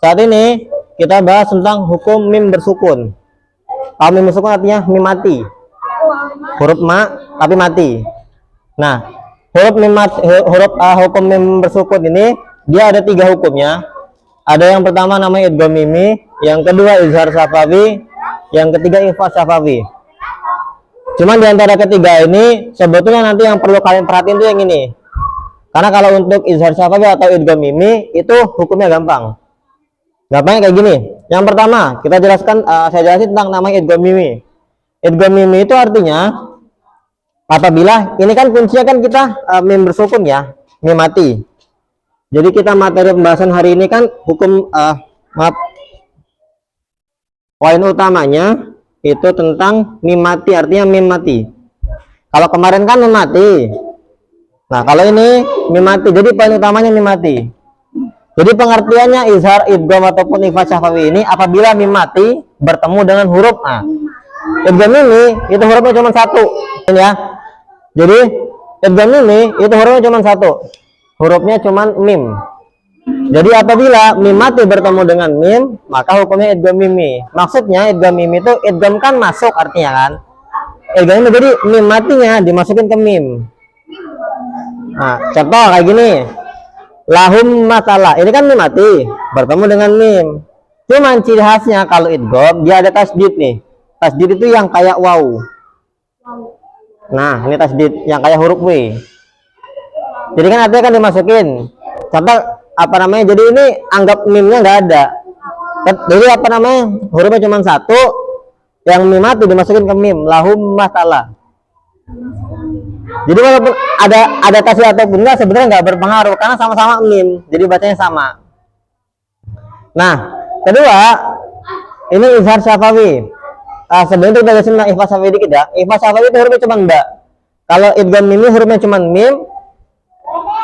Saat ini kita bahas tentang hukum mim bersukun. Kalau mim bersukun artinya mim mati. Huruf ma tapi mati. Nah, hukum mim bersukun ini dia ada 3 hukumnya. Ada yang pertama namanya idgham mimi, yang kedua izhar syafawi, yang ketiga ikhfa syafawi. Cuman di antara ketiga ini sebetulnya nanti yang perlu kalian perhatiin itu yang ini. Karena kalau untuk izhar syafawi atau idgham mimi itu hukumnya gampang. Gampangnya kayak gini. Yang pertama, kita jelaskan, saya jelasin tentang namanya idgham mimi. Idgham mimi itu artinya apabila ini kan kuncinya kan kita mim bersukun ya, mim mati. Jadi kita materi pembahasan hari ini kan hukum poin utamanya itu tentang mim mati, artinya mim mati. Kalau kemarin kan mim mati. Nah, kalau ini mim mati. Jadi poin utamanya mim mati. Jadi pengertiannya izhar, idgham ataupun ikhfa syafawi ini apabila mim mati bertemu dengan huruf a. Idgham ini itu hurufnya cuma 1 ya. Jadi idgham ini itu hurufnya cuma 1. Hurufnya cuma mim. Jadi apabila mim mati bertemu dengan mim, maka hukumnya idgham mimi. Maksudnya idgham mimi itu idgham kan masuk artinya kan. Idgham ini jadi mim matinya dimasukin ke mim. Nah, contoh kayak gini. Lahum masalah. Ini kan mim mati bertemu dengan mim. Cuman ciri khasnya kalau idgham dia ada tasdid nih. Tasdid itu yang kayak waw. Nah, ini tasdid yang kayak huruf W. Jadi kan artinya kan dimasukin. Contoh apa namanya? Jadi ini anggap mimnya nggak ada. Jadi apa namanya? Hurufnya cuma 1, yang mim mati dimasukin ke mim. Lahum masalah. Jadi walaupun ada tasdid ataupun enggak sebenarnya nggak berpengaruh karena sama-sama mim. Jadi bacanya sama. Nah, kedua ini izhar syafawi. Sebenarnya kita jelasin tentang ikhfa syafawi dikit ya. Ikhfa syafawi itu hurufnya cuma ba. Kalau idgham mimi hurufnya cuma mim.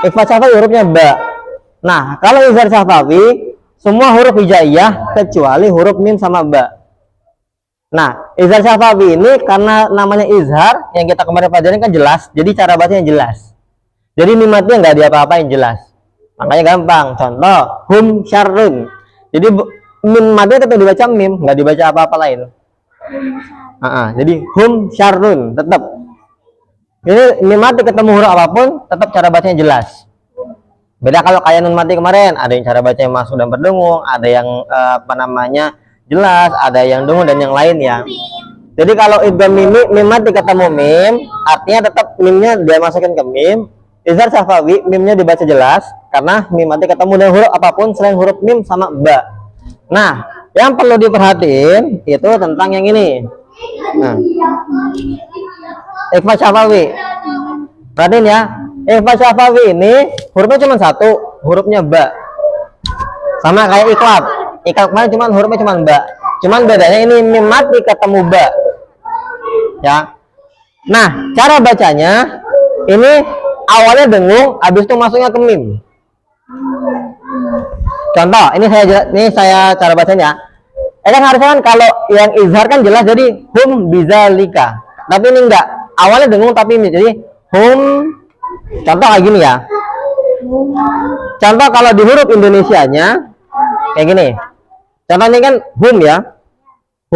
Ikhfa syafawi hurufnya ba. Nah, kalau izhar syafawi semua huruf hijaiyah kecuali huruf mim sama ba. Nah, izhar syafawi ini karena namanya izhar yang kita kemarin pelajarin kan jelas, jadi cara bacanya jelas. Jadi mim matinya nggak diapa-apain, jelas. Makanya gampang. Contoh, hum syarrun. Jadi mim matinya tetap dibaca mim, nggak dibaca apa-apa lain. Jadi hum syarrun tetap. Ini mim mati ketemu huruf apapun, tetap cara bacanya jelas. Beda kalau kayak nun mati kemarin, ada yang cara bacanya masuk dan berdengung, ada yang jelas, ada yang dengung dan yang lain ya. Jadi kalau idgham mim mati ketemu mim, artinya tetap mimnya dia masukin ke mim. Izhar syafawi mimnya dibaca jelas karena mim mati ketemu dengan huruf apapun selain huruf mim sama ba. Nah, yang perlu diperhatiin itu tentang yang ini. Nah, ikhfa syafawi. Perhatiin ya. Ikhfa syafawi ini hurufnya cuma 1, hurufnya ba. Sama kayak iqlab. Iqlab kemarin cuma hurufnya cuma ba. Cuman bedanya ini mim mati ketemu ba. Ya. Nah, cara bacanya ini awalnya dengung, habis itu masuknya ke mim. Contoh, ini saya cara bacanya. Kan harusnya kan kalau yang izhar kan jelas jadi hum bizalika. Tapi ini enggak. Awalnya dengung tapi ini jadi hum. Contoh kayak gini ya. Contoh kalau di huruf Indonesianya kayak gini. Contoh ini kan hum ya.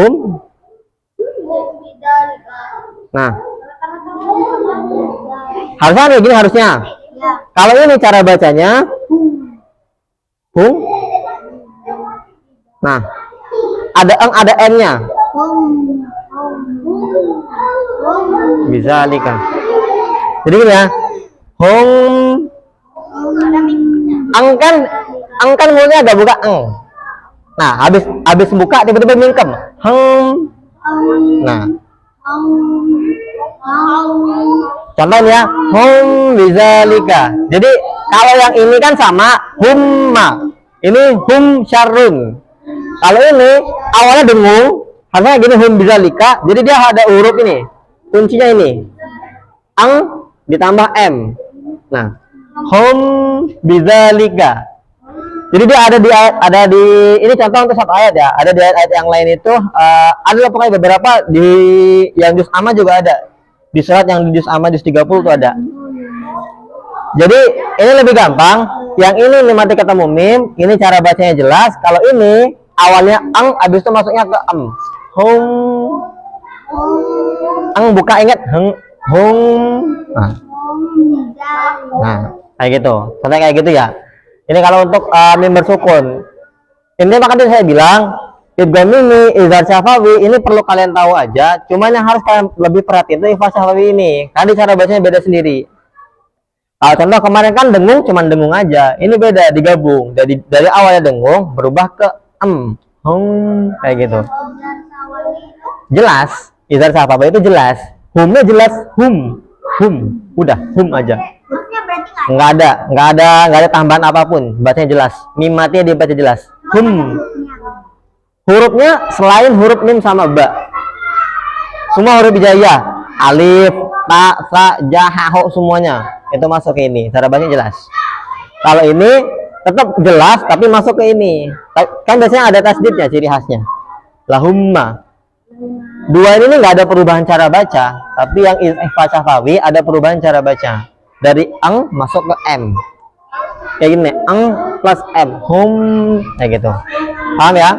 Hum. Nah. Harusnya kayak gini harusnya. Kalau ini cara bacanya hum. Nah. Ada n-nya. Bisa likan. Jadi gini ya. Hum. Kan mulutnya ada buka eng. Nah, habis buka tiba-tiba mingkem. Nah. Contohnya hum bizalika. Jadi kalau yang ini kan sama humma. Ini hum syarrun. Kalau ini awalnya dengung, harusnya gini hum bizalika. Jadi dia ada huruf ini. Kuncinya ini. Ang ditambah m. Nah, hum bizalika. Jadi dia ada di ini contoh untuk satu ayat ya. Ada di ayat yang lain itu ada pokoknya beberapa di yang juz amma juga ada. Di surat yang di juz amma juz 30 itu ada. Jadi ini lebih gampang. yang ini mim mati ketemu mim, ini cara bacanya jelas. Kalau ini awalnya ang, habis itu masuknya ke em. Hum. Ang buka, ingat heng, hum. Nah, kayak gitu. Contohnya kayak gitu ya. Ini kalau untuk mim bersukun. Ini makanya saya bilang idgham mimi, izhar syafawi ini perlu kalian tahu aja. Cuman yang harus kalian lebih perhatiin itu ikhfa syafawi ini. Tadi cara bacanya beda sendiri. Kalau contoh kemarin kan dengung cuman dengung aja. Ini beda, digabung. Dari awalnya dengung berubah ke kayak gitu. Jelas. Izhar syafawi itu jelas. Humnya jelas hum. Udah, hum aja. Nggak ada tambahan apapun. Bacanya jelas. Mim matinya dibaca jelas. Hum. Hurufnya selain huruf mim sama ba, semua huruf hijaiyah, alif, ta, sa, ja, ha, ho, semuanya itu masuk ke ini. Cara bacanya jelas. Kalau ini tetap jelas tapi masuk ke ini. Kan biasanya ada tasdidnya, ciri khasnya. Lahumma. Dua ini nggak ada perubahan cara baca, tapi yang ikhfa syafawi ada perubahan cara baca. Dari ang masuk ke m. Kayak gini, ang plus m, hum, kayak gitu. Paham ya?